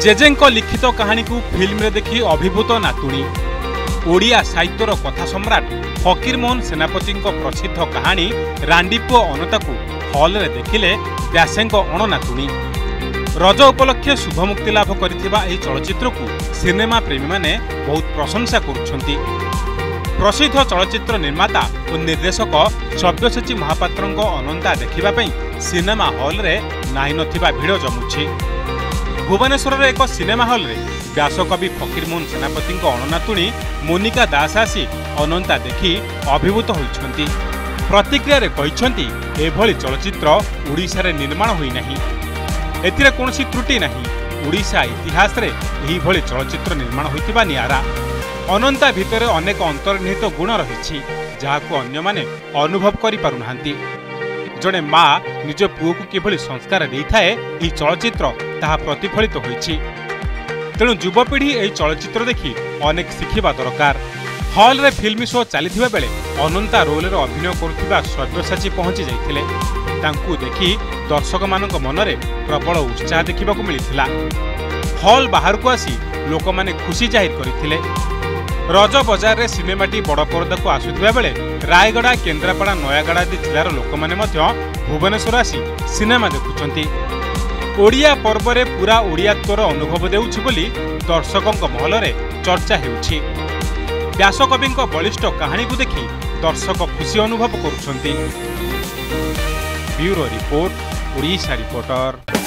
जेजेंको लिखित कहानी को फिल्म रे देखी अभिभूत नातुणी ओडिया साहित्यर कथा सम्राट फकीरमोहन सेनापति प्रसिद्ध कहानी रांडीपुओ अनता को हॉल रे देखिले व्यासेंको अणनातुणी। रज उपलक्षे शुभमुक्ति लाभ करिथिबा एही चलचित्र को सिनेमा प्रेमी माने बहुत प्रशंसा करुछंती। प्रसिद्ध चलचित्र निर्माता और निर्देशक सब्यसाची महापात्रंको अनंता देखिबा पई सिनेमा हॉल रे नाही नथिबा भिड़ जमुछि। भुवनेश्वर एक सिनेमा हॉल रे व्यासकवि फकीरमोहन सेनापति अणनातुणी मोनिका दास आसी अनंता देखि अभिभूत होइछंती। प्रतिक्रिया रे कहिछंती एभली चलचित्र ओडिशा रे निर्माण होई नाही, एतिरे कोनोसी त्रुटि नाही। ओडिशा इतिहास रे एही भली चलचित्र निर्माण होइतिबा नियारा। अनंता भितर अनेक अंतर्निहित गुण रहिछि जाहाको अन्य माने अनुभव करि पारुनाहांती। जड़े माँ निज पुओ को किभली संस्कार देइथाए एही चलचित्र ताहा प्रतिफलित होइछि। तेणु युवपीढ़ी एही चलचित्र देखि अनेक शिखिबा दरकार। हॉल रे फिल्म शो चलीथिबा बेले अनंता रोल रे अभिनय करुथिबा सब्यसाची पहुंची जाइथिले। तांकू देखि दर्शक मानक मनरे प्रबल उत्साह देखिबाकू मिलिथिला। हॉल बाहर को आसी लोक माने खुशी जाहिर करिथिले। रज बजार रे सिनेमाटी बड़ पर्दा को आसुथिबा बेले रायगड़ा, केन्द्रापड़ा, नयागड़ आदि जिलार लोक माने मध्य भुवनेश्वर आसी सिनेमा देखुचंती। ओडिया पर्व रे पूरा ओडियात्वर अनुभव देउछि बोली दर्शकक महल रे चर्चा हेउछि। व्यासकविंक बलिष्ठ कहानी को देखि दर्शक खुशी अनुभव करुछंती। Bureau report, Odisha reporter.